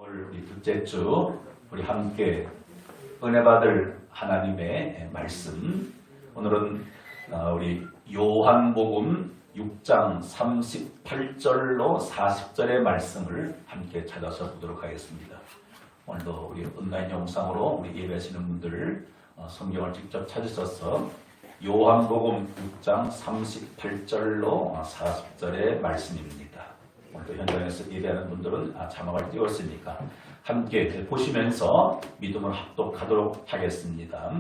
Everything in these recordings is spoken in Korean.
오늘 우리 둘째 주 우리 함께 은혜 받을 하나님의 말씀, 오늘은 우리 요한복음 6장 38절로 40절의 말씀을 함께 찾아서 보도록 하겠습니다. 오늘도 우리 온라인 영상으로 우리 예배하시는 분들 성경을 직접 찾으셔서 요한복음 6장 38절로 40절의 말씀입니다. 오늘도 현장에서 예배하는 분들은 자막을 띄웠으니까 함께 보시면서 믿음을 합독하도록 하겠습니다.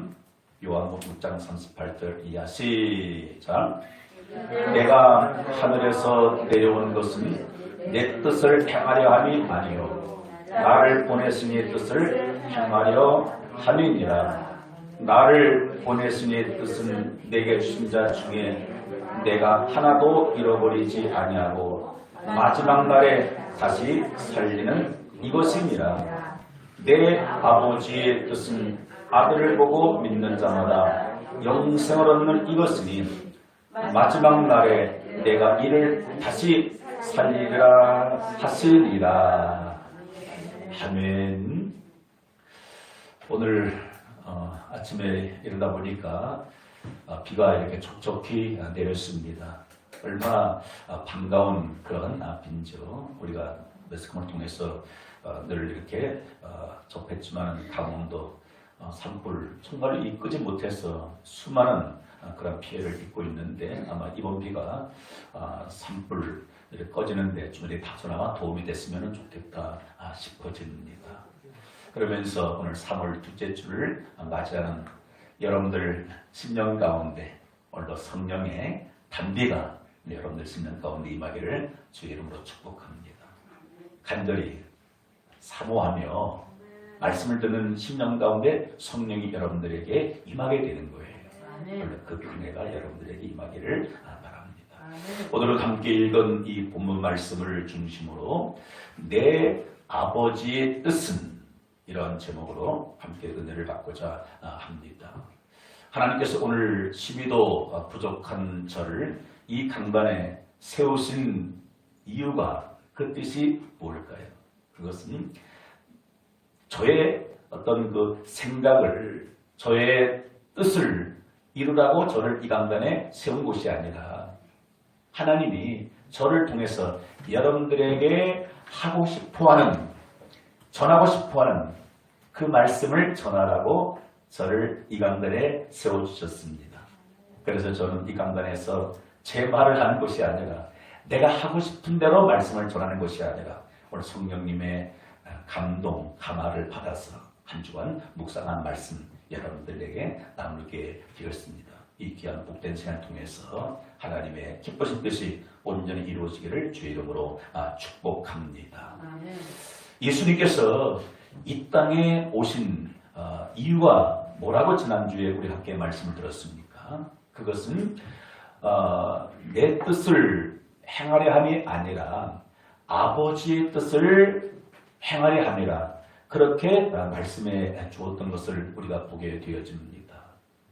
요한복음 6장 38절 이하 시작. 내가 하늘에서 내려온 것은 내 뜻을 행하려 함이 아니요 나를 보내신 이의 뜻을 행하려 함이니라. 나를 보내신 이의 뜻은 내게 주신 자 중에 내가 하나도 잃어버리지 아니하고 마지막 날에 다시 살리는 이것이니라. 내 아버지의 뜻은 아들을 보고 믿는 자마다 영생을 얻는 이것이니 마지막 날에 내가 이를 다시 살리리라 하시리라. 아멘. 오늘 아침에 일어나 보니까 비가 이렇게 촉촉히 내렸습니다. 얼마나 반가운 그런 비인지요. 우리가 매스컴을 통해서 늘 이렇게 접했지만 강원도 산불 정말 끄지 못해서 수많은 그런 피해를 입고 있는데 아마 이번 비가 산불 꺼지는데 좀 이렇게 다소나마 도움이 됐으면 좋겠다 싶어집니다. 그러면서 오늘 3월 둘째 주를 맞이하는 여러분들 심령 가운데 오늘도 성령의 단비가 여러분들 심령 가운데 임하기를 주의 이름으로 축복합니다. 간절히 사모하며 말씀을 듣는 심령 가운데 성령이 여러분들에게 임하게 되는 거예요. 원래 그 은혜가 여러분들에게 임하기를 바랍니다. 오늘 함께 읽은 이 본문 말씀을 중심으로 내 아버지의 뜻은 이런 제목으로 함께 은혜를 받고자 합니다. 하나님께서 오늘 12도 부족한 저를 이 강단에 세우신 이유가, 그 뜻이 뭘까요? 그것은 저의 어떤 그 생각을, 저의 뜻을 이루라고 저를 이 강단에 세운 것이 아니라 하나님이 저를 통해서 여러분들에게 하고 싶어하는, 전하고 싶어하는 그 말씀을 전하라고 저를 이 강단에 세워주셨습니다. 그래서 저는 이 강단에서 제 말을 하는 것이 아니라 내가 하고 싶은 대로 말씀을 전하는 것이 아니라 오늘 성령님의 감동, 감화를 받아서 한 주간 묵상한 말씀 여러분들에게 나누게 되었습니다. 이 귀한 복된 시간을 통해서 하나님의 기쁘신 뜻이 온전히 이루어지기를 주의 이름으로 축복합니다. 예수님께서 이 땅에 오신 이유가 뭐라고 지난주에 우리 함께 말씀을 들었습니까? 그것은 내 뜻을 행하려 함이 아니라 아버지의 뜻을 행하려 함이라, 그렇게 말씀해 주었던 것을 우리가 보게 되어집니다.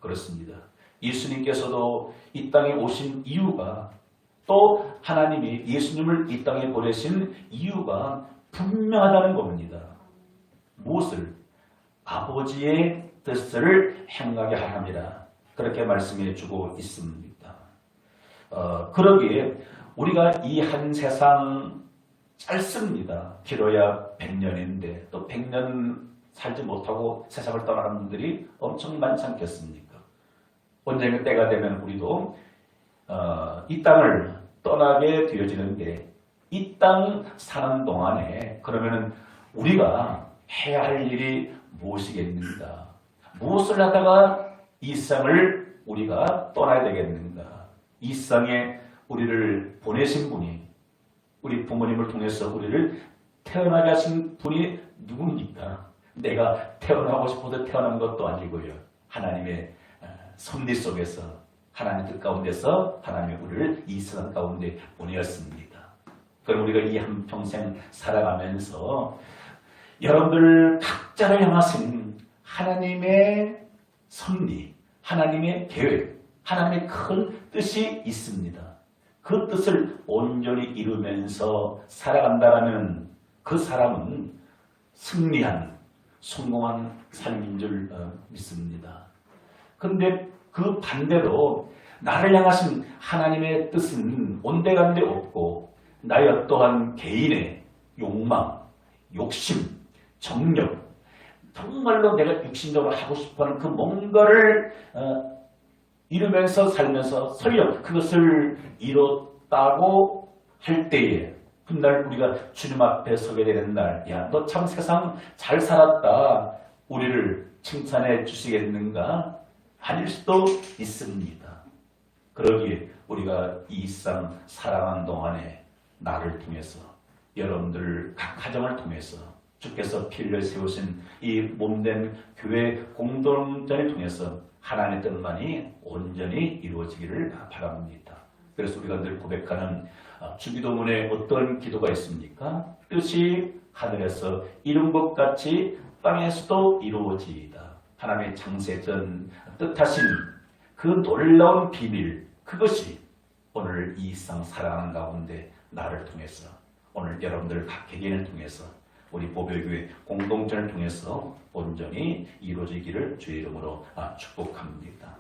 그렇습니다. 예수님께서도 이 땅에 오신 이유가, 또 하나님이 예수님을 이 땅에 보내신 이유가 분명하다는 겁니다. 무엇을? 아버지의 뜻을 행하게 하함이라, 그렇게 말씀해 주고 있습니다. 그러기에 우리가 이 한 세상 짧습니다. 길어야 100년인데 또 100년 살지 못하고 세상을 떠나는 분들이 엄청 많지 않겠습니까? 언젠가 때가 되면 우리도 이 땅을 떠나게 되어지는데, 이 땅 사는 동안에 그러면은 우리가 해야 할 일이 무엇이겠는가? 무엇을 하다가 이 세상을 우리가 떠나야 되겠는가? 이 세상에 우리를 보내신 분이, 우리 부모님을 통해서 우리를 태어나게 하신 분이 누굽니까? 내가 태어나고 싶어서 태어난 것도 아니고요. 하나님의 섭리 속에서, 하나님 뜻 가운데서 하나님이 우리를 이 세상 가운데 보내었습니다. 그럼 우리가 이 한평생 살아가면서 여러분들 각자를 향하신 하나님의 섭리, 하나님의 계획, 하나님의 큰 뜻이 있습니다. 그 뜻을 온전히 이루면서 살아간다라는 그 사람은 승리한 성공한 삶인 줄 믿습니다. 근데 그 반대로 나를 향하신 하나님의 뜻은 온데간데 없고 나의 어떠한 개인의 욕망, 욕심, 정력, 정말로 내가 육신적으로 하고 싶어하는 그 뭔가를 이루면서 살면서 설령 그것을 이뤘다고 할 때에 훗날 우리가 주님 앞에 서게 되는 날, 야, 너 참 세상 잘 살았다. 우리를 칭찬해 주시겠는가? 아닐 수도 있습니다. 그러기에 우리가 이 일상 살아가는 동안에 나를 통해서 여러분들 각 가정을 통해서 주께서 피 흘려 세우신 이 몸된 교회 공동체를 통해서 하나님의 뜻만이 온전히 이루어지기를 바랍니다. 그래서 우리가 늘 고백하는 주기도문에 어떤 기도가 있습니까? 뜻이 하늘에서 이룬 것 같이 땅에서도 이루어지이다. 하나님의 창세전 뜻하신 그 놀라운 비밀, 그것이 오늘 이 일상 살아가는 가운데 나를 통해서, 오늘 여러분들 각 개개인을 통해서, 우리 보배교회 공동체를 통해서 온전히 이루어지기를 주의 이름으로 축복합니다.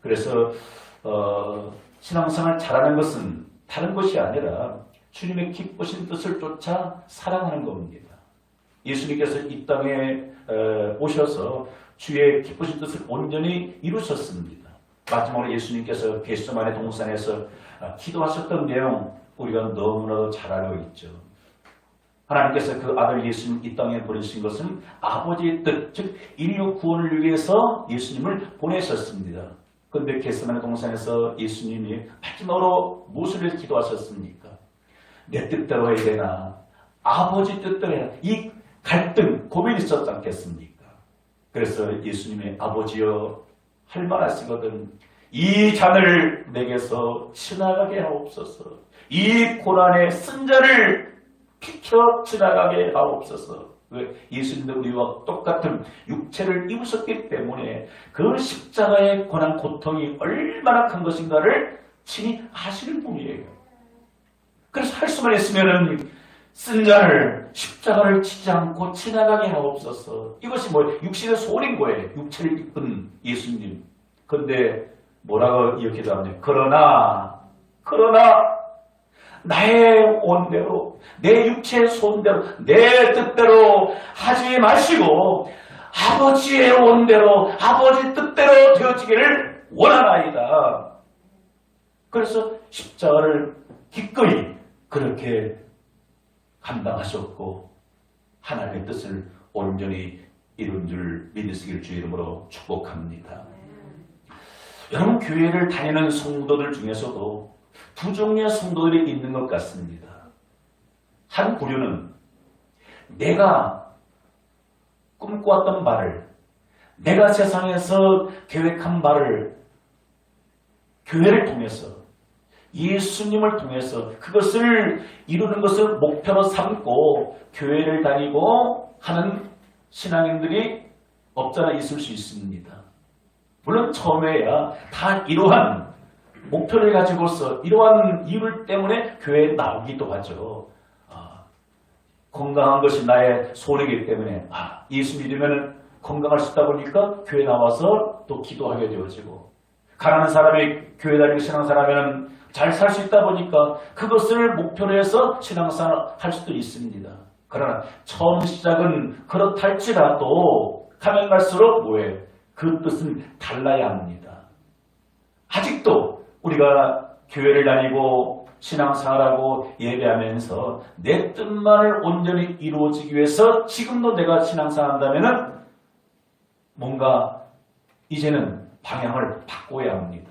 그래서 신앙생활 잘하는 것은 다른 것이 아니라 주님의 기쁘신 뜻을 쫓아 살아가는 겁니다. 예수님께서 이 땅에 오셔서 주의 기쁘신 뜻을 온전히 이루셨습니다. 마지막으로 예수님께서 겟세마네 동산에서 기도하셨던 내용 우리가 너무나도 잘 알고 있죠. 하나님께서 그 아들 예수님 이 땅에 보내신 것은 아버지의 뜻, 즉 인류 구원을 위해서 예수님을 보내셨습니다. 그런데 겟세마네 동산에서 예수님이 마지막으로 무엇을 위해서 기도하셨습니까? 내 뜻대로 해야 되나? 아버지 뜻대로 해야 되나? 이 갈등, 고민이 있었지 않겠습니까? 그래서 예수님의 아버지여 할 말 하시거든. 이 잔을 내게서 지나가게 하옵소서. 이 고난의 쓴 잔을 비켜 지나가게 하옵소서. 왜? 예수님도 우리와 똑같은 육체를 입으셨기 때문에 그 십자가의 고난 고통이 얼마나 큰 것인가를 친히 아시는 분이에요. 그래서 할 수만 있으면은 쓴 잔을 십자가를 치지 않고 지나가게 하옵소서. 이것이 뭐 육신의 소원인 거예요. 육체를 입은 예수님. 그런데 뭐라고 이렇게 기도하냐? 그러나 나의 온대로, 내 육체의 소원대로, 내 뜻대로 하지 마시고 아버지의 온대로, 아버지 뜻대로 되어지기를 원하나이다. 그래서 십자가를 기꺼이 그렇게 감당하셨고 하나님의 뜻을 온전히 이룬 줄 믿으시길 주의 이름으로 축복합니다. 여러분, 교회를 다니는 성도들 중에서도 두 종류의 성도들이 있는 것 같습니다. 한 부류는 내가 꿈꿔왔던 바를, 내가 세상에서 계획한 바를 교회를 통해서, 예수님을 통해서 그것을 이루는 것을 목표로 삼고 교회를 다니고 하는 신앙인들이 없잖아 있을 수 있습니다. 물론 처음에야 다 이러한 목표를 가지고서 이러한 이유 때문에 교회에 나오기도 하죠. 건강한 것이 나의 소원이기 때문에 예수 믿으면 건강할 수 있다 보니까 교회 나와서 또 기도하게 되어지고, 가난한 사람이 교회 다니고 신앙생활하면 잘 살 수 있다 보니까 그것을 목표로 해서 신앙생활 할 수도 있습니다. 그러나 처음 시작은 그렇다 할지라도 가면 갈수록 뭐예요? 그 뜻은 달라야 합니다. 아직도 우리가 교회를 다니고 신앙생활하고 예배하면서 내 뜻만을 온전히 이루어지기 위해서 지금도 내가 신앙생활한다면 뭔가 이제는 방향을 바꿔야 합니다.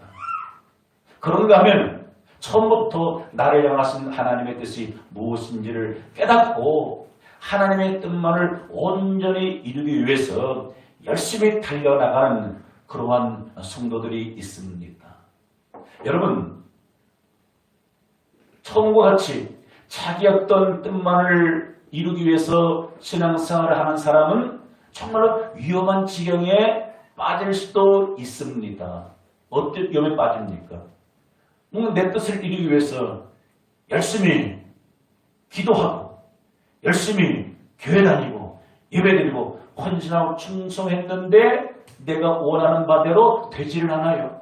그런가 하면 처음부터 나를 향하신 하나님의 뜻이 무엇인지를 깨닫고 하나님의 뜻만을 온전히 이루기 위해서 열심히 달려나가는 그러한 성도들이 있습니다. 여러분, 처음과 같이 자기 어떤 뜻만을 이루기 위해서 신앙생활을 하는 사람은 정말로 위험한 지경에 빠질 수도 있습니다. 어떤 위험에 빠집니까? 내 뜻을 이루기 위해서 열심히 기도하고 열심히 교회 다니고 예배드리고 헌신하고 충성했는데 내가 원하는 바대로 되지를 않아요.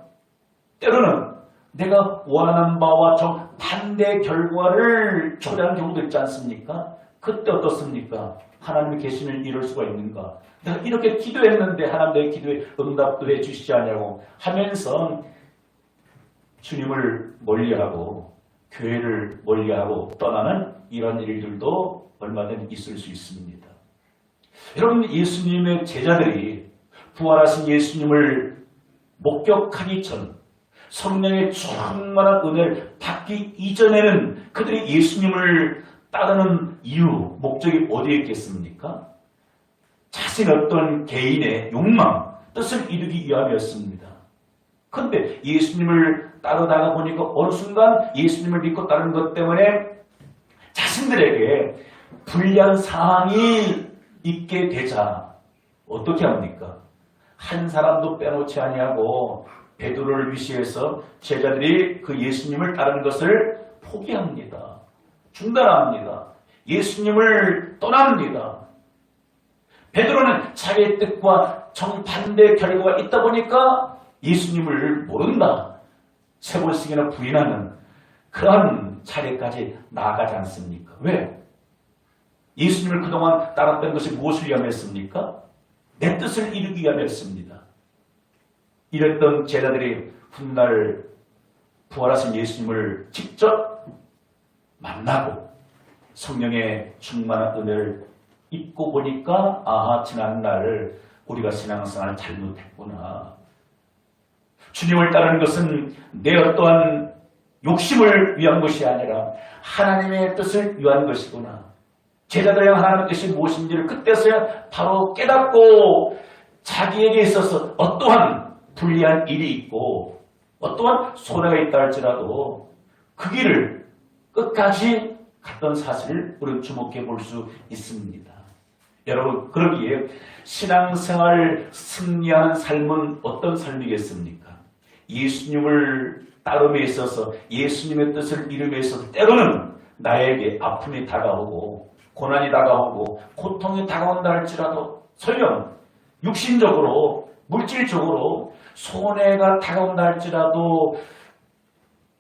때로는 내가 원하는 바와 정반대 결과를 초래하는 경우도 있지 않습니까? 그때 어떻습니까? 하나님의 계시는 이룰 수가 있는가? 내가 이렇게 기도했는데 하나님 내 기도에 응답도 해주시지 않냐고 하면서 주님을 멀리하고 교회를 멀리하고 떠나는 이런 일들도 얼마든 있을 수 있습니다. 여러분, 예수님의 제자들이 부활하신 예수님을 목격하기 전 성령의 충만한 은혜를 받기 이전에는 그들이 예수님을 따르는 이유, 목적이 어디에 있겠습니까? 자신 어떤 개인의 욕망, 뜻을 이루기 위함이었습니다. 그런데 예수님을 따르다가 보니까 어느 순간 예수님을 믿고 따르는 것 때문에 자신들에게 불리한 상황이 있게 되자 어떻게 합니까? 한 사람도 빼놓지 아니하고 베드로를 위시해서 제자들이 그 예수님을 따르는 것을 포기합니다. 중단합니다. 예수님을 떠납니다. 베드로는 자기의 뜻과 정반대 결과가 있다 보니까 예수님을 모른다. 세 번씩이나 부인하는 그러한 차례까지 나아가지 않습니까? 왜? 예수님을 그동안 따랐던 것이 무엇을 위함이었습니까? 내 뜻을 이루기 위함이었습니다. 이랬던 제자들이 훗날 부활하신 예수님을 직접 만나고 성령의 충만한 은혜를 입고 보니까 아하, 지난날 우리가 신앙생활을 잘못했구나. 주님을 따르는 것은 내 어떠한 욕심을 위한 것이 아니라 하나님의 뜻을 위한 것이구나. 제자들의 하나님의 뜻이 무엇인지를 그때서야 바로 깨닫고 자기에게 있어서 어떠한 불리한 일이 있고 어떠한 손해가 있다 할지라도 그 길을 끝까지 갔던 사실을 우리는 주목해 볼 수 있습니다. 여러분, 그러기에 신앙생활 승리하는 삶은 어떤 삶이겠습니까? 예수님을 따름에 있어서 예수님의 뜻을 이룸에 있어서 때로는 나에게 아픔이 다가오고 고난이 다가오고 고통이 다가온다 할지라도 설령 육신적으로 물질적으로 손해가 다가온다 할지라도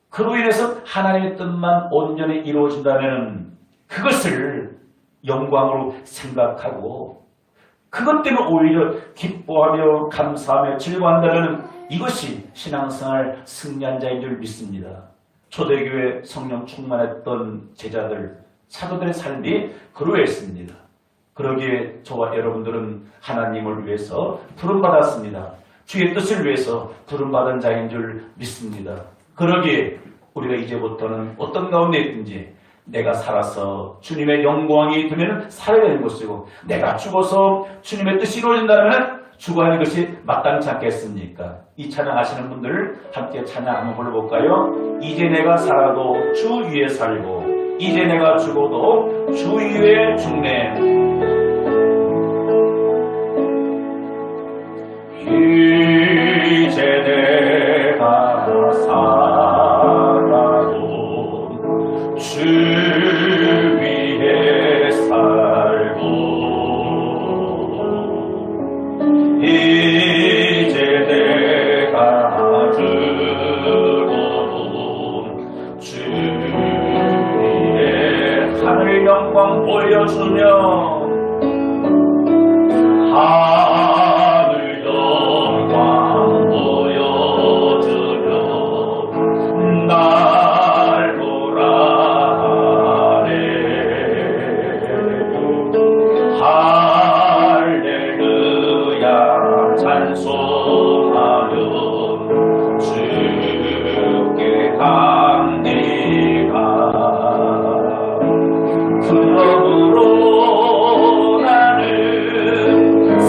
그로 인해서 하나님의 뜻만 온전히 이루어진다면 그것을 영광으로 생각하고 그것 때문에 오히려 기뻐하며 감사하며 즐거워한다면 이것이 신앙생활 승리한 자인 줄 믿습니다. 초대교회 성령 충만했던 제자들, 사도들의 삶이 그러했습니다. 그러기에 저와 여러분들은 하나님을 위해서 부름받았습니다. 주의 뜻을 위해서 부름받은 자인 줄 믿습니다. 그러기에 우리가 이제부터는 어떤 가운데 있든지 내가 살아서 주님의 영광이 되면 살아야 되는 것이고 내가 죽어서 주님의 뜻이 이루어진다면 죽어야 하는 것이 마땅치 않겠습니까? 이 찬양하시는 분들 함께 찬양 한번 불러볼까요? 이제 내가 살아도 주 위에 살고 이제 내가 죽어도 주 위에 죽네. 이제 내가 살아도 주 위에 살고 이제 내가 죽어도 주 위에 하늘 영광 보여주며 하늘 영광 보여주며 날 보라 할렐루야 찬송하며 주께 갑니다. 그러므로 나는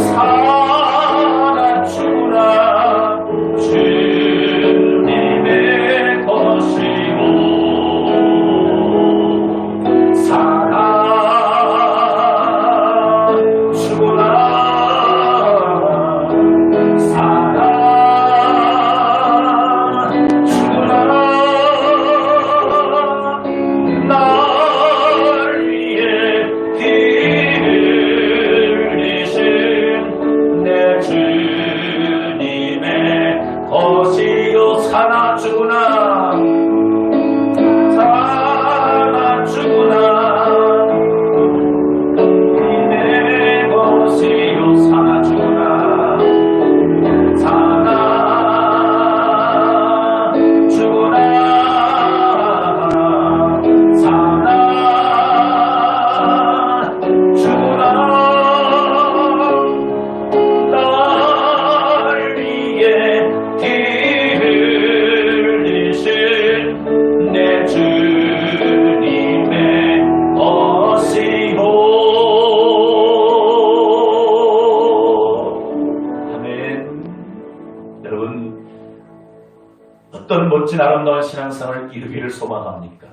멋진 아름다운 신앙생활을 이루기를 소망합니까?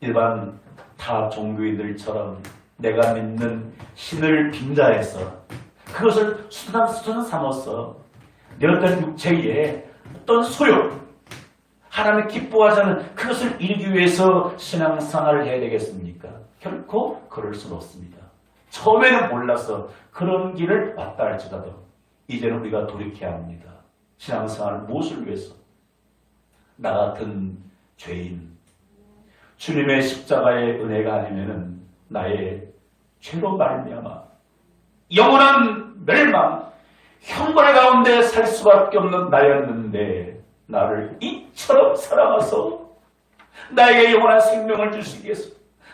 일반 타 종교인들처럼 내가 믿는 신을 빙자해서 그것을 수단 삼아서 내 어떤 육체에 어떤 소욕, 하나님의 기뻐하지 않는 그것을 이루기 위해서 신앙생활을 해야 되겠습니까? 결코 그럴 수는 없습니다. 처음에는 몰라서 그런 길을 왔다 할지라도 이제는 우리가 돌이켜야 합니다. 신앙생활 무엇을 위해서? 나 같은 죄인, 주님의 십자가의 은혜가 아니면은 나의 죄로 말미암아 영원한 멸망, 형벌의 가운데 살 수밖에 없는 나였는데 나를 이처럼 사랑하서 나에게 영원한 생명을 주시기 위해서,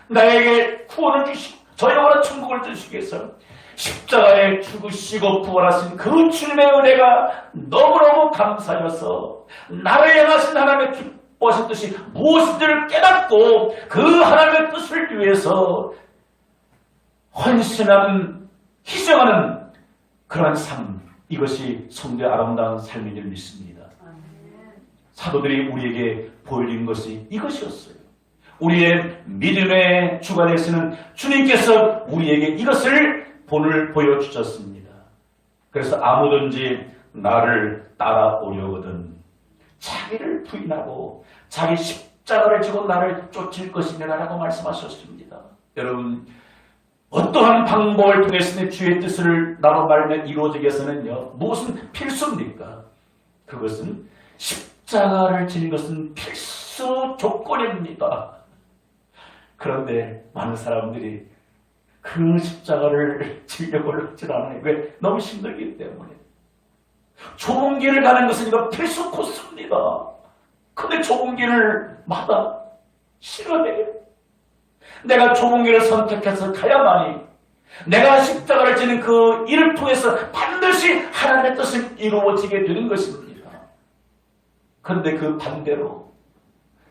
나에게 구원을 주시고 저 영원한 천국을 주시기 위해서 십자가에 죽으시고 부활하신 그 주님의 은혜가 너무너무 감사해서 나를 향하신 하나님의 기뻐하신 뜻이 무엇인지를 깨닫고 그 하나님의 뜻을 위해서 헌신하는, 희생하는 그러한 삶, 이것이 성도의 아름다운 삶인 줄 믿습니다. 사도들이 우리에게 보여준 것이 이것이었어요. 우리의 믿음의 주가 되시는 주님께서 우리에게 이것을 본을 보여주셨습니다. 그래서 아무든지 나를 따라오려거든 자기를 부인하고 자기 십자가를 지고 나를 쫓을 것이니라 라고 말씀하셨습니다. 여러분, 어떠한 방법을 통해서 주의 뜻을 나로 말며 이루어지기 위해서는요, 무엇은 필수입니까? 그것은 십자가를 지는 것은 필수 조건입니다. 그런데 많은 사람들이 그 십자가를 지려고 하지 않아요. 왜? 너무 힘들기 때문에. 좁은 길을 가는 것은 이거 필수 코스입니다. 근데 좁은 길을 마다 싫어해요. 내가 좁은 길을 선택해서 가야만이 내가 십자가를 지는 그 일을 통해서 반드시 하나님의 뜻을 이루어지게 되는 것입니다. 그런데 그 반대로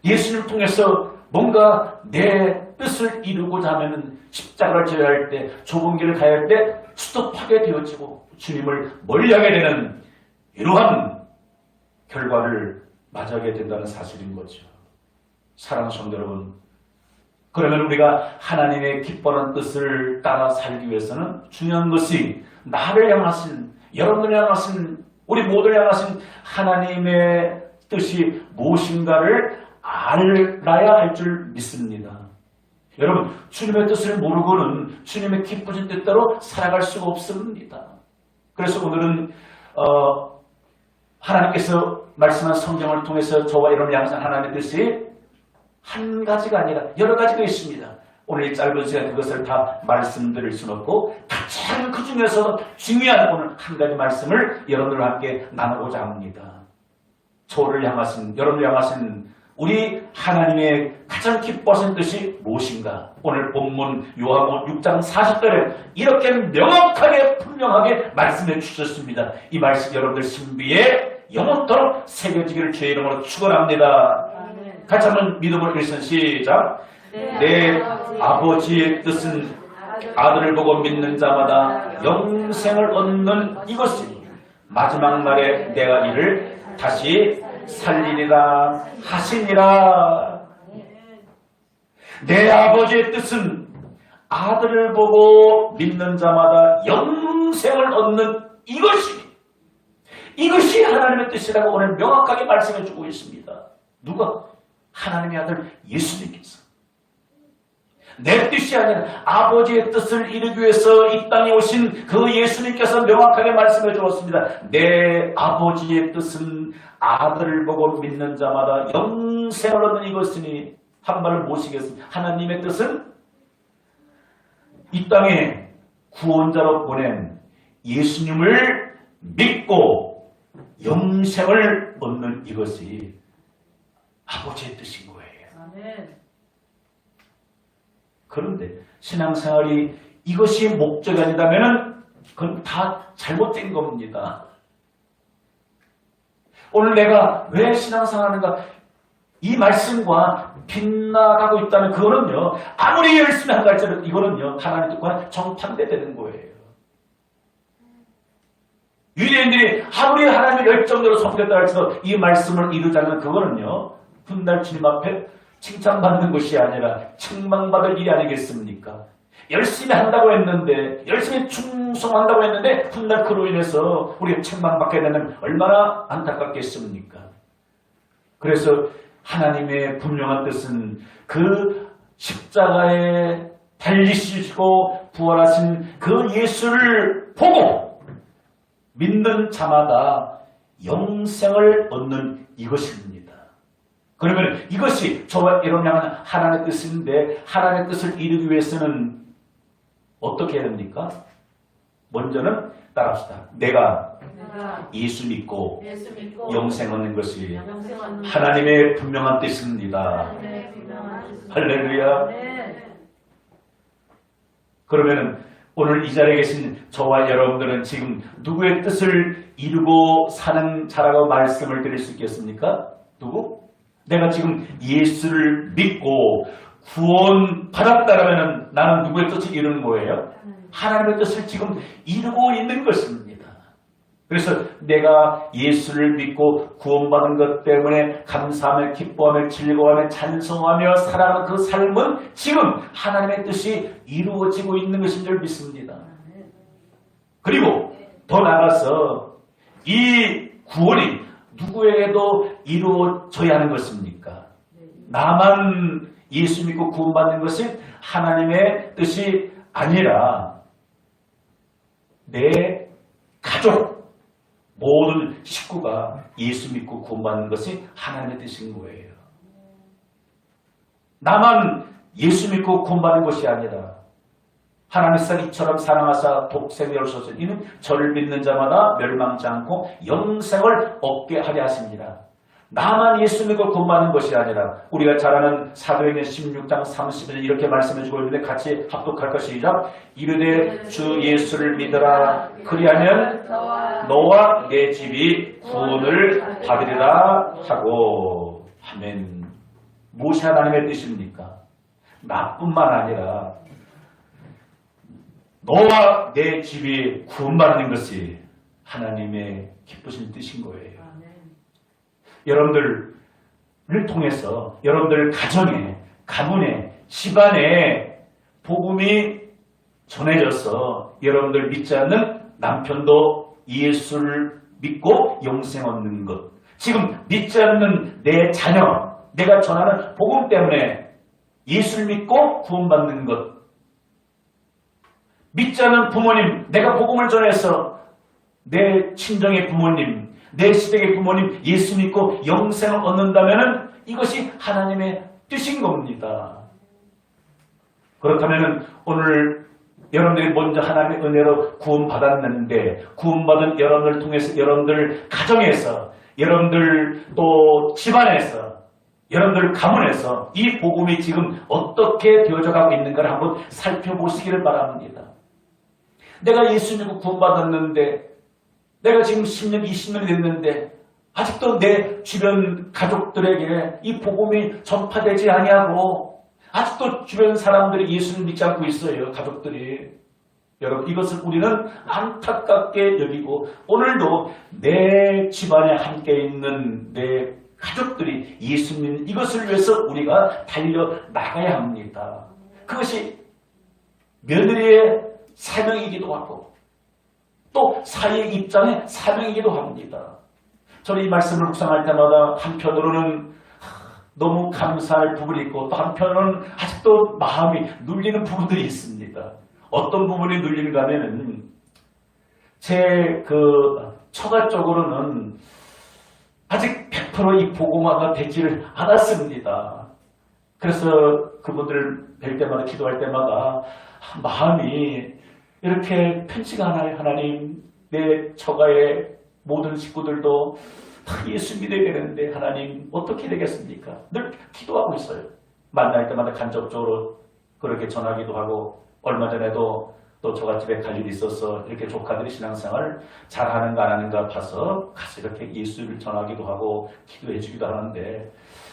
예수님을 통해서 뭔가 내 뜻을 이루고자 하면 십자가를 져야 할 때, 좁은 길을 가야 할 때 스톱하게 되어지고 주님을 멀리하게 되는 이러한 결과를 맞이하게 된다는 사실인 거죠. 사랑하는 성도 여러분, 그러면 우리가 하나님의 기뻐하는 뜻을 따라 살기 위해서는 중요한 것이 나를 향하신, 여러분을 향하신, 우리 모두를 향하신 하나님의 뜻이 무엇인가를 알아야 할 줄 믿습니다. 여러분, 주님의 뜻을 모르고는 주님의 기쁘신 뜻대로 살아갈 수가 없습니다. 그래서 오늘은 하나님께서 말씀한 성경을 통해서 저와 여러분이 항상 하나님의 뜻이 한 가지가 아니라 여러 가지가 있습니다. 오늘 이 짧은 시간 그것을 다 말씀드릴 수는 없고 가장 그 중에서 중요한 오늘 한 가지 말씀을 여러분들과 함께 나누고자 합니다. 저를 향하신, 여러분을 향하신 우리 하나님의 가장 기뻐하신 뜻이 무엇인가? 오늘 본문 요한복음 6장 40절에 이렇게 명확하게 분명하게 말씀해 주셨습니다. 이 말씀 여러분들 신비에 영원토록 새겨지기를 주의 이름으로 축원합니다. 같이 한번 믿음으로 읽으신 시작. 내 아버지의 뜻은 아들을 보고 믿는 자마다 영생을 얻는 이것이 마지막 날에 내가 이를 다시 살리리라 하시니라. 내 아버지의 뜻은 아들을 보고 믿는 자마다 영생을 얻는 이것이 하나님의 뜻이라고 오늘 명확하게 말씀해 주고 있습니다. 누가? 하나님의 아들 예수님께서. 내 뜻이 아니라 아버지의 뜻을 이루기 위해서 이 땅에 오신 그 예수님께서 명확하게 말씀해 주었습니다. 내 아버지의 뜻은 아들을 보고 믿는 자마다 영생을 얻는 이것이니, 한 말을 모시겠습니다. 하나님의 뜻은 이 땅에 구원자로 보낸 예수님을 믿고 영생을 얻는 이것이 아버지의 뜻인 거예요. 아멘. 그런데 신앙생활이 이것이 목적이 아니라면 그건 다 잘못된 겁니다. 오늘 내가 왜 신앙생활하는가? 이 말씀과 빗나가고 있다면 그거는요, 아무리 열심히 한다 할지라도 이거는요, 하나님 뜻과는 정반대되는 거예요. 유대인들이 아무리 하나님을 열정적으로 섬겼다 할지라도 이 말씀을 이루지 않으면 그거는요, 훗날 주님 앞에 칭찬받는 것이 아니라 책망받을 일이 아니겠습니까? 열심히 한다고 했는데, 열심히 충성한다고 했는데 훗날 그로 인해서 우리가 책망받게 되면 얼마나 안타깝겠습니까? 그래서 하나님의 분명한 뜻은 그 십자가에 달리시고 부활하신 그 예수를 보고 믿는 자마다 영생을 얻는 이것입니다. 그러면 이것이 저와 여러분 향한 하나님의 뜻인데, 하나님의 뜻을 이루기 위해서는 어떻게 해야 됩니까? 먼저는 따라합시다. 내가 예수 믿고 영생 얻는 것이 하나님의 분명한 뜻입니다. 할렐루야. 그러면 오늘 이 자리에 계신 저와 여러분들은 지금 누구의 뜻을 이루고 사는 자라고 말씀을 드릴 수 있겠습니까? 누구? 내가 지금 예수를 믿고 구원 받았다라면 나는 누구의 뜻을 이루는 거예요? 하나님의 뜻을 지금 이루고 있는 것입니다. 그래서 내가 예수를 믿고 구원받은 것 때문에 감사하며 기뻐하며 즐거워하며 찬송하며 살아가는 그 삶은 지금 하나님의 뜻이 이루어지고 있는 것인 줄 믿습니다. 그리고 더 나아가서 이 구원이 누구에게도 이루어져야 하는 것입니까? 나만 예수 믿고 구원받는 것이 하나님의 뜻이 아니라 내 가족, 모든 식구가 예수 믿고 구원받는 것이 하나님의 뜻인 거예요. 나만 예수 믿고 구원받는 것이 아니라 하나님께서 이처럼 사랑하사 독생자를 주셨으니 이는 저를 믿는 자마다 멸망치 않고 영생을 얻게 하려 하십니다. 나만 예수 믿고 구원받는 것이 아니라 우리가 잘 아는 사도행전 16장 30절 이렇게 말씀해주고 있는데 같이 합독할 것이 시작. 이르되 주 예수를 믿으라. 그리하면 너와 내 집이 구원을 받으리라 하고. 아멘. 무엇이 하나님의 뜻입니까? 나뿐만 아니라 너와 내 집이 구원받는 것이 하나님의 기쁘신 뜻인 거예요. 여러분들을 통해서 여러분들 가정에, 가문에, 집안에 복음이 전해져서 여러분들 믿지 않는 남편도 예수를 믿고 영생 얻는 것, 지금 믿지 않는 내 자녀, 내가 전하는 복음 때문에 예수를 믿고 구원받는 것, 믿지 않는 부모님, 내가 복음을 전해서 내 친정의 부모님, 내 시댁의 부모님 예수 믿고 영생을 얻는다면 이것이 하나님의 뜻인 겁니다. 그렇다면 오늘 여러분들이 먼저 하나님의 은혜로 구원받았는데 구원받은 여러분들을 통해서 여러분들 가정에서, 여러분들 또 집안에서, 여러분들 가문에서 이 복음이 지금 어떻게 되어져 가고 있는가를 한번 살펴보시기를 바랍니다. 내가 예수 믿고 구원받았는데, 내가 지금 10년, 20년이 됐는데 아직도 내 주변 가족들에게 이 복음이 전파되지 아니하고 아직도 주변 사람들이 예수를 믿지 않고 있어요. 가족들이. 여러분, 이것을 우리는 안타깝게 여기고 오늘도 내 집안에 함께 있는 내 가족들이 예수 믿는 이것을 위해서 우리가 달려나가야 합니다. 그것이 며느리의 사명이기도 하고 또 사회의 입장의 사명이기도 합니다. 저는 이 말씀을 묵상할 때마다 한편으로는 너무 감사할 부분이 있고 또 한편으로는 아직도 마음이 눌리는 부분들이 있습니다. 어떤 부분이 눌리는가 하면은 제 처가 쪽으로는 아직 100% 이 복음화가 되지를 않았습니다. 그래서 그분들을 뵐 때마다 기도할 때마다 마음이 이렇게 편치가 않아요. 하나님, 내 처가의 모든 식구들도 다 예수 믿어야 되는데 하나님 어떻게 되겠습니까? 늘 기도하고 있어요. 만날 때마다 간접적으로 그렇게 전하기도 하고 얼마 전에도 또 처갓집에 갈 일이 있어서 이렇게 조카들이 신앙생활 잘하는가 안 하는가 봐서 가서 이렇게 예수를 전하기도 하고 기도해 주기도 하는데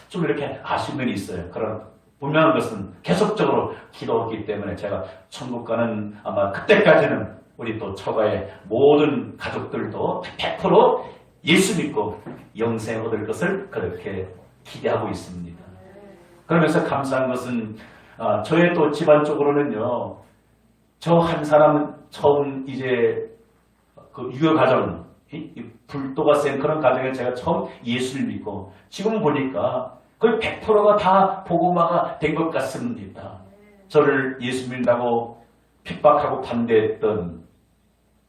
좀 이렇게 아쉬운 면이 있어요. 그런 분명한 것은 계속적으로 기도하기 때문에 제가 천국 가는 아마 그때까지는 우리 또 처가의 모든 가족들도 100% 예수 믿고 영생 얻을 것을 그렇게 기대하고 있습니다. 그러면서 감사한 것은 저의 또 집안 쪽으로는요. 저 한 사람은 처음 이제 그 유교 가정, 불도가 센 그런 가정에 제가 처음 예수를 믿고 지금 보니까 거의 100%가 다 복음화가 된 것 같습니다. 저를 예수 믿는다고 핍박하고 반대했던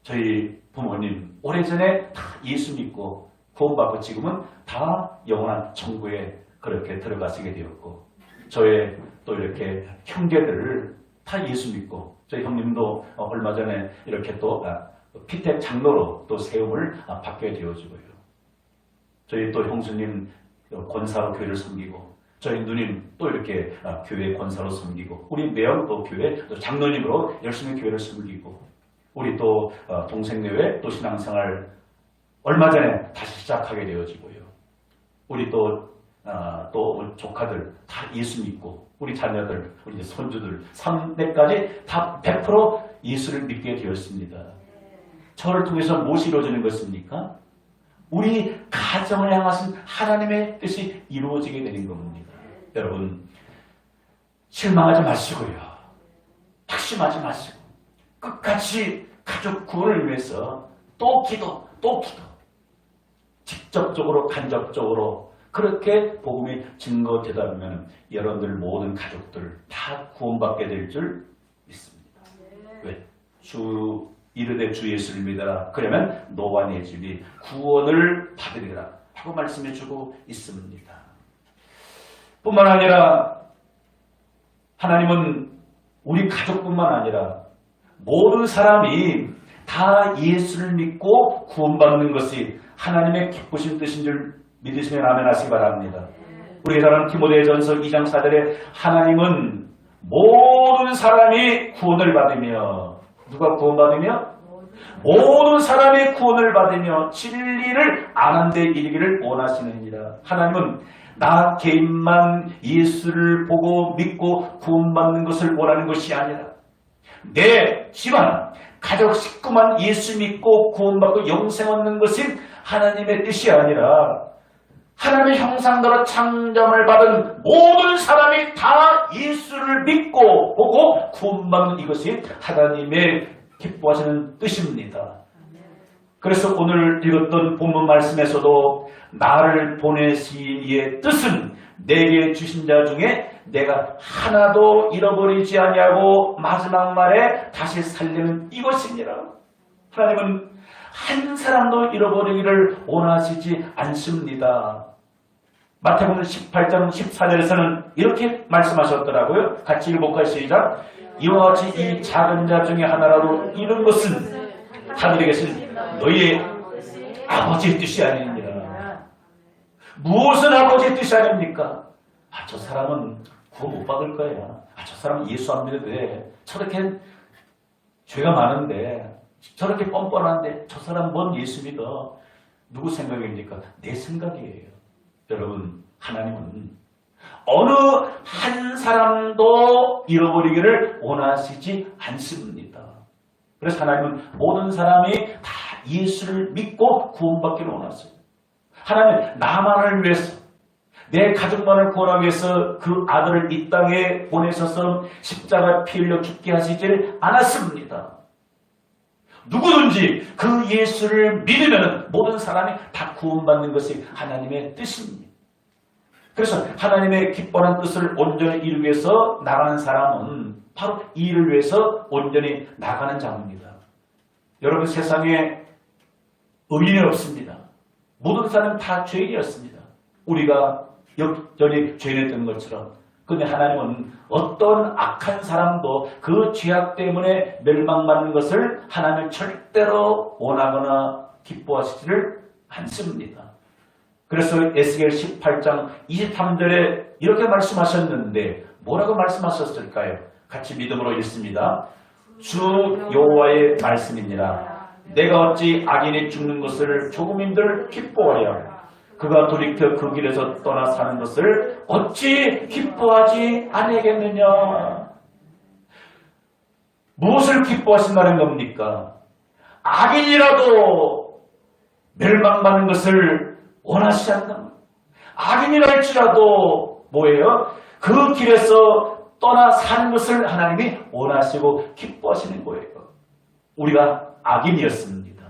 저희 부모님 오래전에 다 예수 믿고 구원받고 지금은 다 영원한 천국에 그렇게 들어가시게 되었고 저의 또 이렇게 형제들을 다 예수 믿고 저희 형님도 얼마 전에 이렇게 또 피택 장로로 또 세움을 받게 되어지고요. 저희 또 형수님 권사로 교회를 섬기고 저희 누님 또 이렇게 교회 권사로 섬기고 우리 매형 또 교회 또 장로님으로 열심히 교회를 섬기고 우리 또 동생 내외 또 신앙생활 얼마 전에 다시 시작하게 되어지고요. 우리 또 조카들 다 예수 믿고 우리 자녀들 우리 손주들 3대까지 다 100% 예수를 믿게 되었습니다. 저를 통해서 무엇이 이루어지는 것입니까? 우리 가정을 향하신 하나님의 뜻이 이루어지게 되는 겁니다. 여러분 실망하지 마시고요. 낙심하지 마시고 끝까지 가족 구원을 위해서 또 기도 직접적으로 간접적으로 그렇게 복음이 증거되다 보면 여러분들 모든 가족들 다 구원받게 될 줄 믿습니다. 왜? 이르되 주 예수를 믿어라. 그러면 너와 네 집이 구원을 받으리라 하고 말씀해주고 있습니다. 뿐만 아니라 하나님은 우리 가족뿐만 아니라 모든 사람이 다 예수를 믿고 구원받는 것이 하나님의 기쁘신 뜻인 줄 믿으시면 아멘 하시기 바랍니다. 우리 사람 디모데전서 2장 4절에 하나님은 모든 사람이 구원을 받으며 누가 구원받으며? 모든 사람이 구원을 받으며 진리를 아는 데 이르기를 원하시느니라. 하나님은 나 개인만 예수를 보고 믿고 구원받는 것을 원하는 것이 아니라 내 집안, 가족 식구만 예수 믿고 구원받고 영생 얻는 것은 하나님의 뜻이 아니라 하나님의 형상대로 창조를 받은 모든 사람이 다 예수를 믿고 보고 구원받는 이것이 하나님의 기뻐하시는 뜻입니다. 그래서 오늘 읽었던 본문 말씀에서도 나를 보내신 이의 뜻은 내게 주신 자 중에 내가 하나도 잃어버리지 아니하고 마지막 말에 다시 살리는 이것이니라. 하나님은 한 사람도 잃어버리기를 원하시지 않습니다. 마태복음 18장 14절에서는 이렇게 말씀하셨더라고요. 같이 읽어볼까요? 시작. 이와 같이 이 작은 자 중에 하나라도 잃은 것은 하늘에 계신 너희의 아버지의 뜻이 아니니라. 무엇은 아버지의 뜻이 아닙니까? 저 사람은 구원 못 받을 거야. 저 사람은 예수 안 믿어도 돼. 저렇게 죄가 많은데 저렇게 뻔뻔한데 저 사람 뭔 예수 믿어. 누구 생각입니까? 내 생각이에요. 여러분 하나님은 어느 한 사람도 잃어버리기를 원하시지 않습니다. 그래서 하나님은 모든 사람이 다 예수를 믿고 구원받기를 원하세요. 하나님은 나만을 위해서 내 가족만을 구원하기 위해서 그 아들을 이 땅에 보내셔서 십자가 피 흘려 죽게 하시지를 않았습니다. 누구든지 그 예수를 믿으면 모든 사람이 다 구원받는 것이 하나님의 뜻입니다. 그래서 하나님의 기뻐하는 뜻을 온전히 이루기 위해서 나가는 사람은 바로 이 일을 위해서 온전히 나가는 자입니다. 여러분 세상에 의인이 없습니다. 모든 사람은 다 죄인이었습니다. 우리가 여전히 죄인했던 것처럼. 그런데 하나님은 어떤 악한 사람도 그 죄악 때문에 멸망받는 것을 하나님은 절대로 원하거나 기뻐하시지를 않습니다. 그래서 에스겔 18장 23절에 이렇게 말씀하셨는데 뭐라고 말씀하셨을까요? 같이 믿음으로 읽습니다. 주 여호와의 말씀이니라. 내가 어찌 악인이 죽는 것을 조금인들 기뻐하여 그가 돌이켜 그 길에서 떠나 사는 것을 어찌 기뻐하지 않겠느냐. 무엇을 기뻐하신다는 겁니까? 악인이라도 멸망받는 것을 원하시지 않는, 악인이라 할지라도 뭐예요? 그 길에서 떠나 사는 것을 하나님이 원하시고 기뻐하시는 거예요. 우리가 악인이었습니다.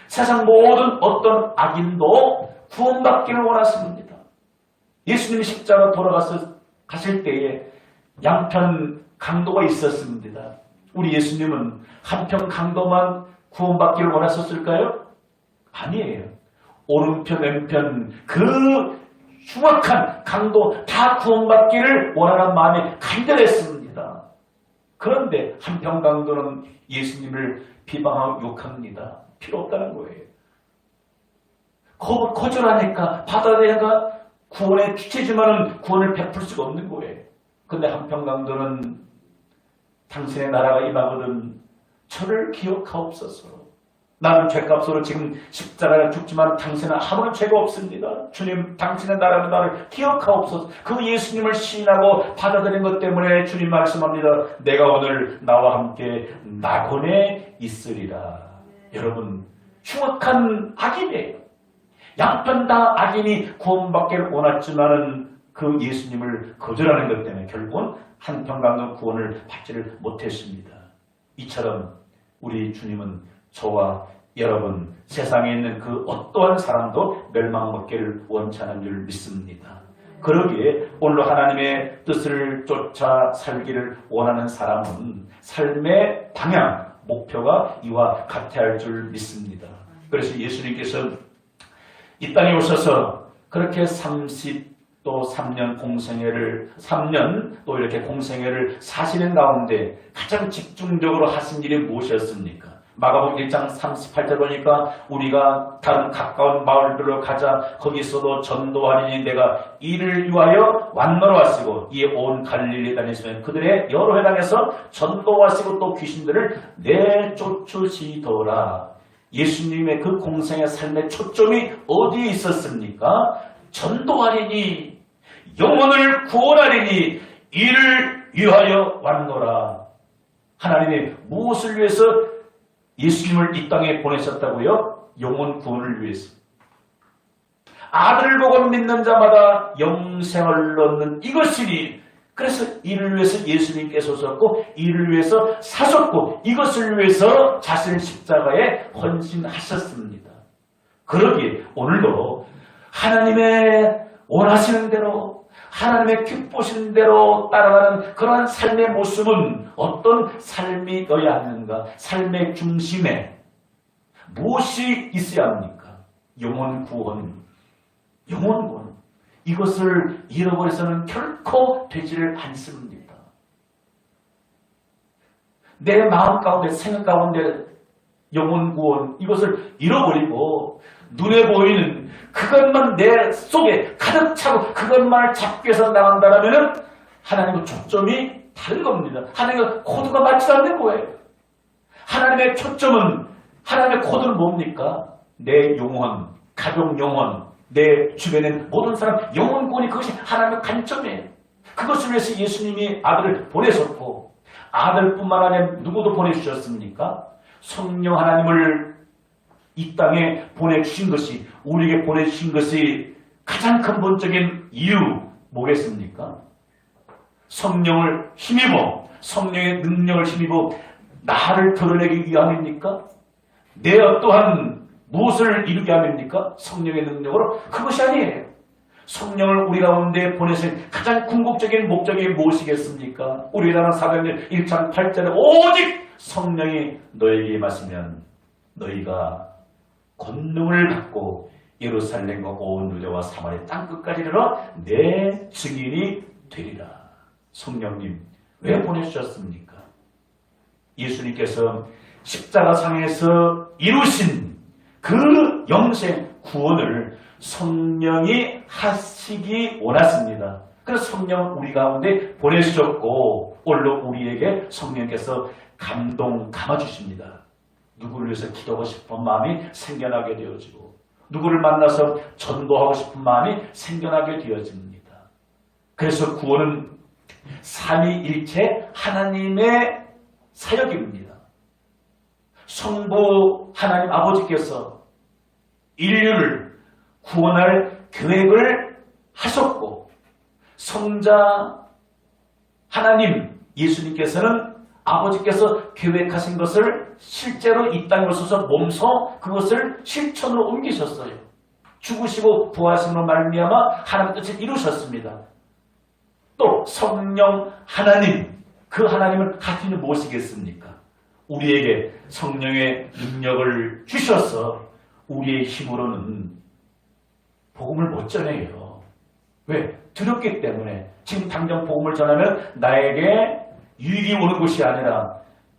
세상 모든 어떤 악인도 구원받기를 원하십니다. 예수님이 십자가 돌아가서 가실 때에 양편 강도가 있었습니다. 우리 예수님은 한편 강도만 구원받기를 원하셨을까요? 아니에요. 오른편 왼편 그 흉악한 강도 다 구원받기를 원하는 마음이 간절했습니다. 그런데 한편 강도는 예수님을 비방하고 욕합니다. 필요 없다는 거예요. 거절하니까 받아내가 구원의 주체지만은 구원을 베풀 수가 없는 거예요. 근데 한편 강도는 당신의 나라가 임하거든 저를 기억하옵소서. 나는 죄값으로 지금 십자가에 죽지만 당신은 아무런 죄가 없습니다. 주님, 당신의 나라는 나를 기억하옵소서. 그 예수님을 시인하고 받아들인 것 때문에 주님 말씀합니다. 내가 오늘 나와 함께 낙원에 있으리라. 여러분, 흉악한 악인이에요. 양편 다 악인이 구원받기를 원했지만은 그 예수님을 거절하는 것 때문에 결국은 한평강도 구원을 받지를 못했습니다. 이처럼 우리 주님은 저와 여러분, 세상에 있는 그 어떠한 사람도 멸망받기를 원치 않은 줄 믿습니다. 그러기에 오늘 하나님의 뜻을 쫓아 살기를 원하는 사람은 삶의 방향, 목표가 이와 같아야 할 줄 믿습니다. 그래서 예수님께서 이 땅에 오셔서 그렇게 3년 공생애를 3년 또 이렇게 공생애를 사시는 가운데 가장 집중적으로 하신 일이 무엇이었습니까? 마가복음 1장 38절 보니까 우리가 다른 가까운 마을들로 가자 거기서도 전도하리니 내가 이를 위하여 완노로 하시고 이에 온 갈릴리 다니시면 그들의 여러 회당에서 전도하시고 또 귀신들을 내쫓으시더라. 예수님의 그 공생의 삶의 초점이 어디에 있었습니까? 전도하리니 영혼을 구원하리니 이를 위하여 왔노라. 하나님이 무엇을 위해서 예수님을 이 땅에 보내셨다고요? 영혼 구원을 위해서. 아들을 보고 믿는 자마다 영생을 얻는 이것이니. 그래서 이를 위해서 예수님께서 오셨고 이를 위해서 사셨고 이것을 위해서 자신의 십자가에 헌신하셨습니다. 그러기에 오늘도 하나님의 원하시는 대로 하나님의 기쁘시는 대로 따라가는 그러한 삶의 모습은 어떤 삶이어야 하는가? 삶의 중심에 무엇이 있어야 합니까? 영혼 구원. 영혼 구원. 이것을 잃어버려서는 결코 되지를 않습니다. 내 마음 가운데 생각 가운데 영혼 구원 이것을 잃어버리고 눈에 보이는 그것만 내 속에 가득 차고 그것만을 잡기 위해서 나간다면 하나님의 초점이 다른 겁니다. 하나님의 코드가 맞지 않는 거예요. 하나님의 초점은 하나님의 코드는 뭡니까? 내 영혼, 가족 영혼, 내 주변에 모든 사람 영혼 구원이 그것이 하나님의 관점이에요. 그것을 위해서 예수님이 아들을 보내셨고 아들뿐만 아니라 누구도 보내주셨습니까? 성령 하나님을 이 땅에 보내주신 것이 우리에게 보내주신 것이 가장 근본적인 이유 뭐겠습니까? 성령을 힘입어 성령의 능력을 힘입어 나를 드러내기 위함입니까? 내 어떠한 무엇을 이루게 함입니까? 성령의 능력으로? 그것이 아니에요. 성령을 우리 가운데 보내신 가장 궁극적인 목적이 무엇이겠습니까? 우리나라 사도행전 1장 8절에 오직 성령이 너에게 임하시면 너희가 권능을 받고 예루살렘과 온 유대와 사마리아 땅끝까지 이르러 내 증인이 되리라. 성령님 왜 보내주셨습니까? 예수님께서 십자가상에서 이루신 그 영생 구원을 성령이 하시기 원하십니다. 그래서 성령 우리 가운데 보내주셨고 오늘도 우리에게 성령께서 감동주십니다. 누구를 위해서 기도하고 싶은 마음이 생겨나게 되어지고 누구를 만나서 전도하고 싶은 마음이 생겨나게 되어집니다. 그래서 구원은 삼위일체 하나님의 사역입니다. 성부 하나님 아버지께서 인류를 구원할 계획을 하셨고 성자 하나님 예수님께서는 아버지께서 계획하신 것을 실제로 이 땅에 오셔서 몸소 그것을 실천으로 옮기셨어요. 죽으시고 부활하심으로 말미암아 하나님의 뜻을 이루셨습니다. 또 성령 하나님, 그 하나님을 하필 무엇이겠습니까? 우리에게 성령의 능력을 주셔서 우리의 힘으로는 복음을 못 전해요. 왜? 두렵기 때문에. 지금 당장 복음을 전하면 나에게 유익이 오는 것이 아니라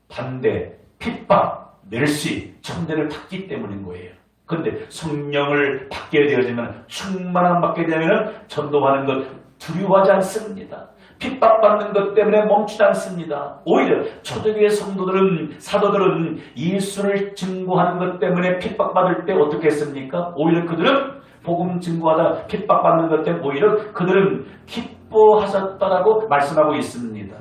반대, 핍박, 멸시, 천대를 받기 때문인 거예요. 그런데 성령을 받게 되어지면, 충만함 받게 되면 전도하는 것 두려워하지 않습니다. 핍박받는 것 때문에 멈추지 않습니다. 오히려 초대교회 성도들은, 사도들은 예수를 증거하는 것 때문에 핍박받을 때 어떻게 했습니까? 오히려 그들은 복음 증거하다 핍박받는 것 때문에 오히려 그들은 기뻐하셨다라고 말씀하고 있습니다.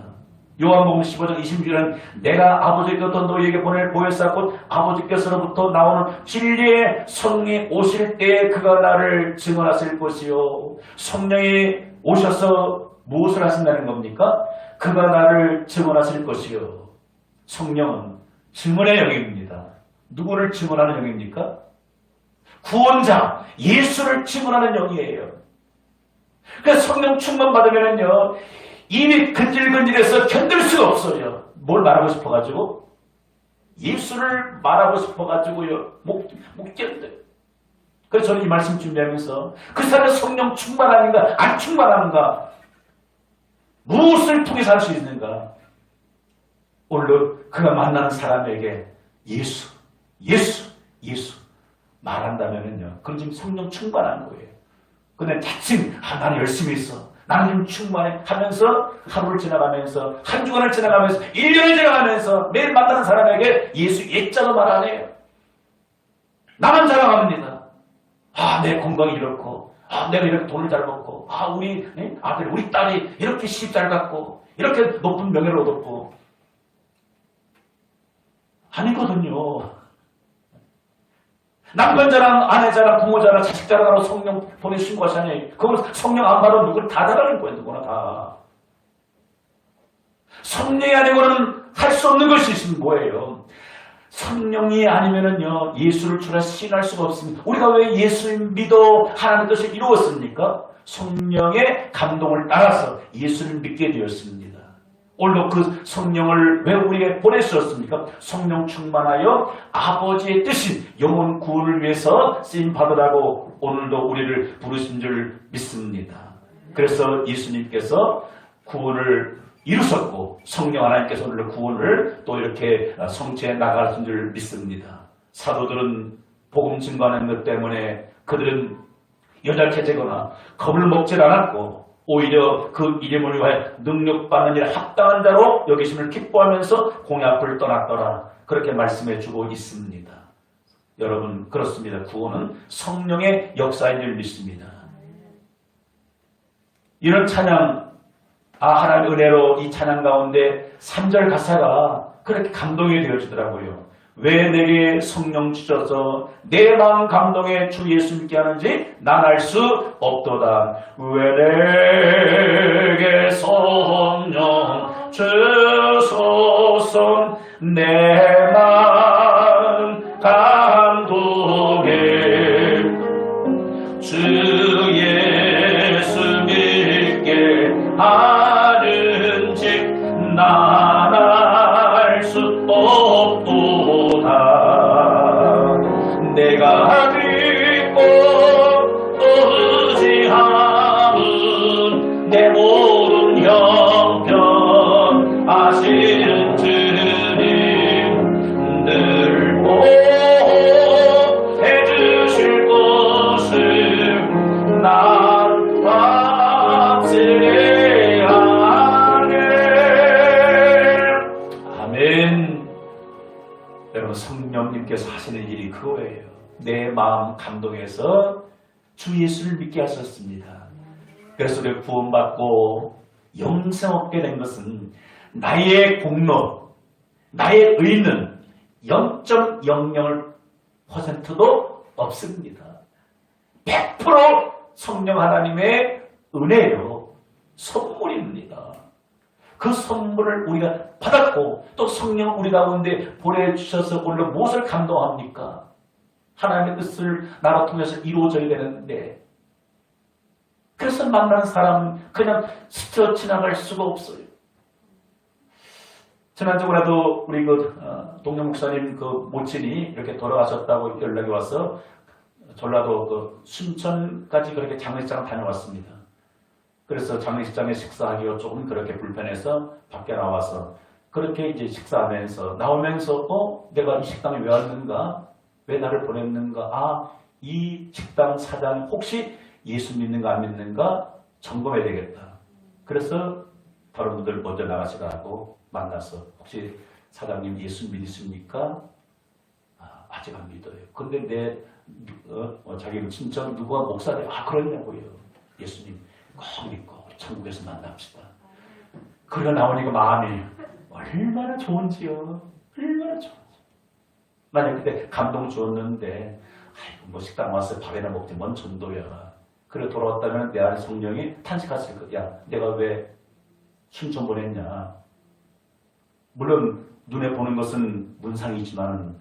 요한복음 15장 26절은 내가 아버지께로부터 너희에게 보낼 보혜사 곧 아버지께서로부터 나오는 진리의 성령이 오실 때에 그가 나를 증언하실 것이요. 성령이 오셔서 무엇을 하신다는 겁니까? 그가 나를 증언하실 것이요. 성령은 증언의 영입니다. 누구를 증언하는 영입니까? 구원자 예수를 증언하는 영이에요. 그러니까 성령 충만 받으면요 입이 근질근질해서 견딜 수가 없어요. 뭘 말하고 싶어가지고? 예수를 말하고 싶어가지고요 못 견뎌. 그래서 저는 이 말씀 준비하면서 그 사람은 성령 충만하는가 안 충만한가, 무엇을 통해서 할 수 있는가. 오늘 그가 만나는 사람에게 예수 말한다면은요, 그건 지금 성령 충만한 거예요. 근데 대충 나는 열심히 있어, 나는 좀 충만해 하면서 하루를 지나가면서, 한 주간을 지나가면서, 1년을 지나가면서 매일 만나는 사람에게 예수 예자도 말 안 해요. 나만 자랑합니다. 내 건강이 이렇고, 내가 이렇게 돈을 잘 벌고, 우리 아들, 우리 딸이 이렇게 시집 잘 갔고, 이렇게 높은 명예를 얻었고. 아니거든요. 남편 자랑, 아내 자랑, 부모 자랑, 자식 자랑하러 성령 보내신 것이 아니에요. 그걸 성령 안 받으면 누구를 다 자랑할 거예요. 누구나 다. 성령이 아니고는 할 수 없는 것이 있으면 뭐예요? 성령이 아니면은요, 예수를 주라 신할 수가 없습니다. 우리가 왜 예수를 믿어 하나님의 뜻을 이루었습니까? 성령의 감동을 따라서 예수를 믿게 되었습니다. 오늘도 그 성령을 왜 우리에게 보내주셨습니까? 성령 충만하여 아버지의 뜻인 영혼 구원을 위해서 쓰임 받으라고 오늘도 우리를 부르신 줄 믿습니다. 그래서 예수님께서 구원을 이루셨고 성령 하나님께서 오늘 구원을 또 이렇게 성취해 나가신 줄 믿습니다. 사도들은 복음 증거하는 것 때문에 그들은 여자케 되거나 겁을 먹질 않았고, 오히려 그 이름을 위하여 능력받는 일에 합당한 자로 여기심을 기뻐하면서 공의 앞을 떠났더라. 그렇게 말씀해 주고 있습니다. 여러분, 그렇습니다. 구원은 성령의 역사인 줄 믿습니다. 이런 찬양, 하나님의 은혜로 이 찬양 가운데 3절 가사가 그렇게 감동이 되어지더라고요. 왜 내게 성령 주셔서 내 마음 감동에 주 예수 믿게 하는지 난 알 수 없도다. 왜 내게 성령 주소서 내 마음 감동에 주 예수 믿게 하는지 난 알 수 없도다. 내가 믿고 의지함은 내 모든 형편 아시는 주님 늘 보호해 주실 것을 난 확신하네. 아멘. 여러분, 성령님께서 하시는 일이 그거예요. 내 마음 감동해서 주 예수를 믿게 하셨습니다. 그래서 우리가 구원받고 영생 얻게 된 것은 나의 공로, 나의 의는 0.00%도 없습니다. 100% 성령 하나님의 은혜요. 선물입니다. 그 선물을 우리가 받았고 또 성령 우리 가운데 보내주셔서 오늘 무엇을 감동합니까? 하나님의 뜻을 나로 통해서 이루어져야 되는데 그래서 만난 사람 그냥 스쳐 지나갈 수가 없어요. 지난주에도 우리 동료 목사님 모친이 이렇게 돌아가셨다고 연락이 와서 전라도 순천까지 그렇게 장례식장 다녀왔습니다. 그래서 장례식장에 식사하기가 조금 그렇게 불편해서 밖에 나와서 그렇게 이제 식사하면서 나오면서 내가 이 식당에 왜 왔는가? 왜 나를 보냈는가? 이 식당 사장 혹시 예수 믿는가 안 믿는가 점검해야 되겠다. 그래서 다른 분들 먼저 나가시라고 만나서 혹시 사장님 예수 믿으십니까? 아직 안 믿어요. 근데 자기 친척 누가 목사래? 그러냐고요. 예수님 꼭 믿고 천국에서 만납시다. 그러고 나오니까 마음이 얼마나 좋은지요. 얼마나 좋은지. 만약 그때 감동 주었는데 뭐 식당 와서 밥이나 먹지 뭔 전도야. 그래 돌아왔다면 내 안에 성령이 탄식했을 거야. 내가 왜 순천 보냈냐. 물론 눈에 보는 것은 문상이지만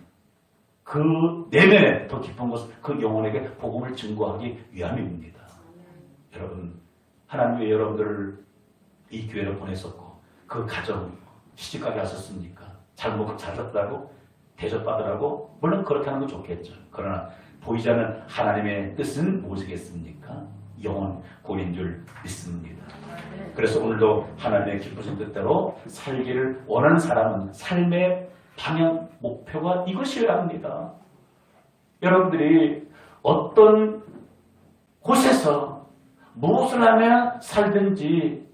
그 내면에 더 깊은 것은 그 영혼에게 복음을 증거하기 위함입니다. 여러분 하나님 왜 여러분들을 이 교회로 보냈었고 그 가정 시집가게 하셨습니까? 잘 먹고 잘 잤다고 대접받으라고 물론 그렇게 하는 건 좋겠죠. 그러나 보이지 않는 하나님의 뜻은 무엇이겠습니까? 영원 고인 줄 믿습니다. 그래서 오늘도 하나님의 기쁘신 뜻대로 살기를 원하는 사람은 삶의 방향, 목표가 이것이어야 합니다. 여러분들이 어떤 곳에서 무엇을 하며 살든지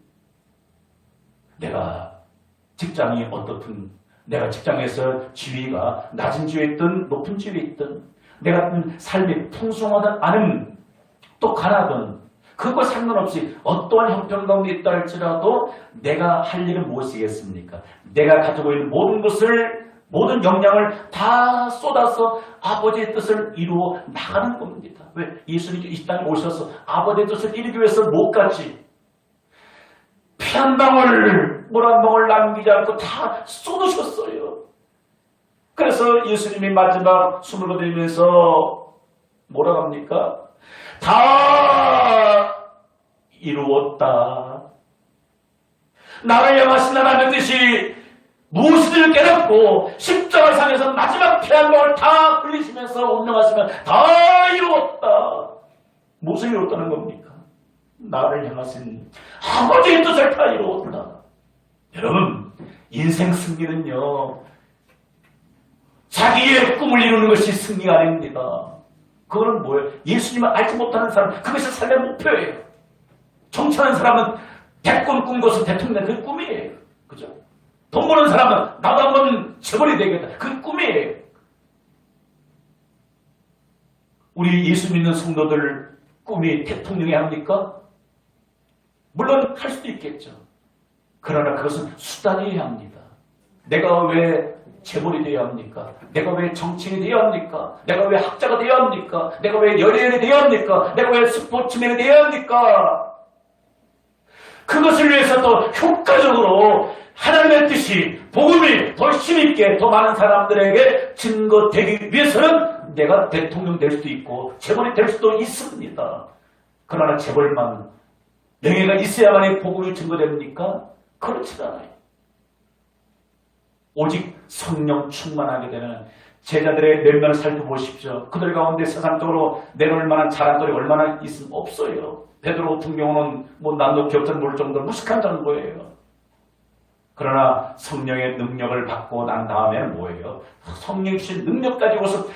내가 직장이 어떻든 내가 직장에서 지위가 낮은 지위에 있든 높은 지위에 있든 내가 삶이 풍성하든 않은 또 가난하든 그거 상관없이 어떠한 형편 가운데 있다 할지라도 내가 할 일은 무엇이겠습니까? 내가 가지고 있는 모든 것을 모든 역량을 다 쏟아서 아버지의 뜻을 이루어 나가는 겁니다. 왜? 예수님이 이 땅에 오셔서 아버지의 뜻을 이루기 위해서 못 갔지. 피 한 방울, 물 한 방울 남기지 않고 다 쏟으셨어요. 그래서 예수님이 마지막 숨을 거두면서 뭐라고 합니까? 다 이루었다. 나를 향하신 하나님의 뜻이 무엇을 깨닫고 십자가상에서 마지막 피 한 방울 다 흘리시면서 운명하시면 다 이루었다. 무엇을 이루었다는 겁니까? 나를 향하신 아버지의 뜻을 다 이루었다. 여러분 인생 승리는요 자기의 꿈을 이루는 것이 승리가 아닙니다. 그거는 뭐예요? 예수님을 알지 못하는 사람 그것이 삶의 목표예요. 정치하는 사람은 대권 꾼 것은 대통령 그게 꿈이에요. 그죠? 돈 버는 사람은 나도 한번 재벌이 되겠다. 그게 꿈이에요. 우리 예수 믿는 성도들 꿈이 대통령이 합니까? 물론 할 수도 있겠죠. 그러나 그것은 수단이어야 합니다. 내가 왜 재벌이 되어야 합니까? 내가 왜 정치인이 되어야 합니까? 내가 왜 학자가 되어야 합니까? 내가 왜 연예인이 되어야 합니까? 내가 왜 스포츠맨이 되어야 합니까? 그것을 위해서 더 효과적으로 하나님의 뜻이 복음이 더 힘있게 더 많은 사람들에게 증거되기 위해서는 내가 대통령 될 수도 있고 재벌이 될 수도 있습니다. 그러나 재벌만 명예가 있어야만이 복음이 증거됩니까? 그렇지 않아요. 오직 성령 충만하게 되는 제자들의 면면을 살펴보십시오. 그들 가운데 세상적으로 내놓을 만한 자랑거리 얼마나 있으면 없어요. 베드로 같은 경우는 난도 겹쳐 모를 정도로 무식한 정도예요. 그러나 성령의 능력을 받고 난 다음에는 뭐예요? 성령 주신 능력 가지고서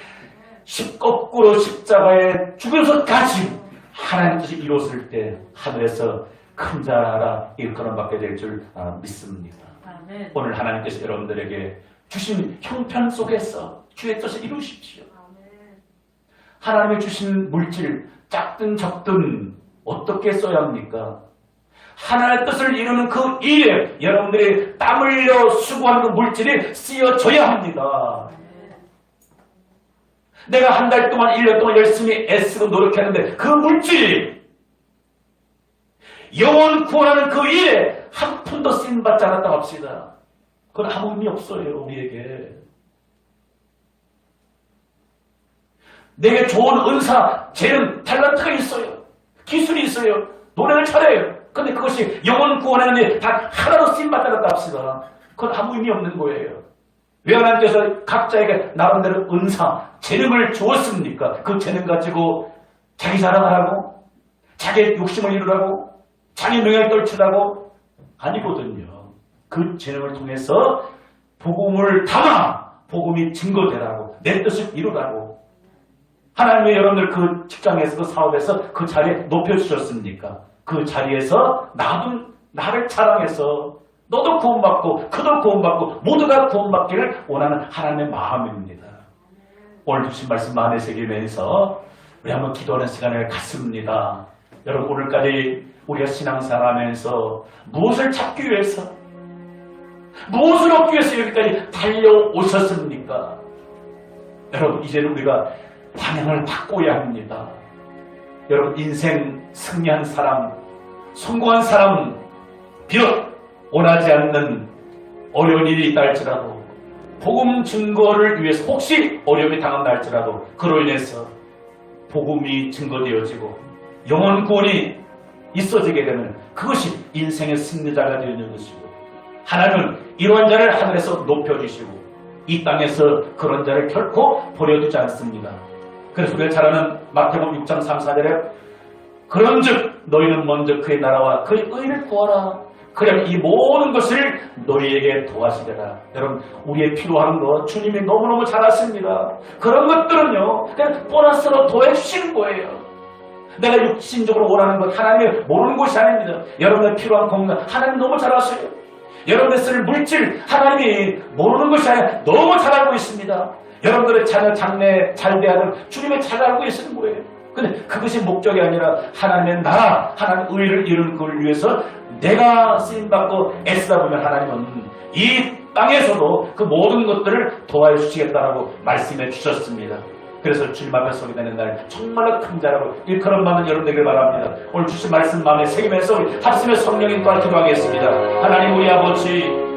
거꾸로 십자가에 죽여서까지 하나님 뜻이 이루어질 때 하늘에서 큰 자라 일컬음 받게 될 줄 믿습니다. 아멘. 오늘 하나님께서 여러분들에게 주신 형편 속에서 주의 뜻을 이루십시오. 아멘. 하나님이 주신 물질 작든 적든 어떻게 써야 합니까? 하나님의 뜻을 이루는 그 일에 여러분들이 땀 흘려 수고하는 그 물질이 쓰여져야 합니다. 내가 한 달 동안 1년 동안 열심히 애쓰고 노력했는데 그 물질이 영혼 구원하는 그 일에 한 푼도 쓰임받지 않았다고 합시다. 그건 아무 의미 없어요. 우리에게. 내게 좋은 은사, 재능, 탤런트가 있어요. 기술이 있어요. 노래를 잘해요. 근데 그것이 영혼 구원하는데 단 하나도 쓰임받지 않았다 합시다. 그건 아무 의미 없는 거예요. 왜 하나님께서 각자에게 나름대로 은사, 재능을 주었습니까? 그 재능 가지고 자기 자랑하라고? 자기의 욕심을 이루라고? 자기 명예를 떨치라고? 아니거든요. 그 재능을 통해서 복음을 담아 복음이 증거되라고, 내 뜻을 이루라고. 하나님이 여러분들 그 직장에서 그 사업에서 그 자리에 높여주셨습니까? 그 자리에서 나를 자랑해서 너도 구원받고 그도 구원받고 모두가 구원받기를 원하는 하나님의 마음입니다. 오늘 주신 말씀 마음에 새기면서 우리 한번 기도하는 시간을 갖습니다. 여러분 오늘까지 우리가 신앙생활하면서 무엇을 찾기 위해서 무엇을 얻기 위해서 여기까지 달려오셨습니까? 여러분 이제는 우리가 방향을 바꿔야 합니다. 여러분 인생 승리한 사람, 성공한 사람, 비록 원하지 않는 어려운 일이 있다 할지라도 복음 증거를 위해서 혹시 어려움이 당한다 할지라도 그로 인해서 복음이 증거되어지고 영혼 구원이 있어지게 되면 그것이 인생의 승리자가 되는 것이고 하나님은 이러한 자를 하늘에서 높여주시고 이 땅에서 그런 자를 결코 버려두지 않습니다. 그래서 우리가 잘 아는 마태복음 6장 3, 4절에 그런즉 너희는 먼저 그의 나라와 그의 의를 구하라. 그럼 이 모든 것을 너희에게 도와주리라. 여러분 우리의 필요한 것 주님이 너무너무 잘 아십니다. 그런 것들은요 그냥 보너스로 더해주시는 거예요. 내가 육신적으로 원하는 것 하나님이 모르는 것이 아닙니다. 여러분의 필요한 건강 하나님 너무 잘 아세요. 여러분의 쓸 물질 하나님이 모르는 것이 아니라 너무 잘 알고 있습니다. 여러분들의 자녀 장래 잘 돼야 주님이 잘 알고 계시는 거예요. 근데 그것이 목적이 아니라 하나님의 나라, 하나님의 의를 이루는 걸 위해서 내가 쓰임받고 애쓰다 보면 하나님은 이 땅에서도 그 모든 것들을 도와해 주시겠다라고 말씀해 주셨습니다. 그래서 주님 앞에 서게 되는 날 정말로 큰 자라고 일컬음 받는 여러분 되길 바랍니다. 오늘 주신 말씀 마음에 새기면서 우리 합심의 성령님과 기도하겠습니다. 하나님 우리 아버지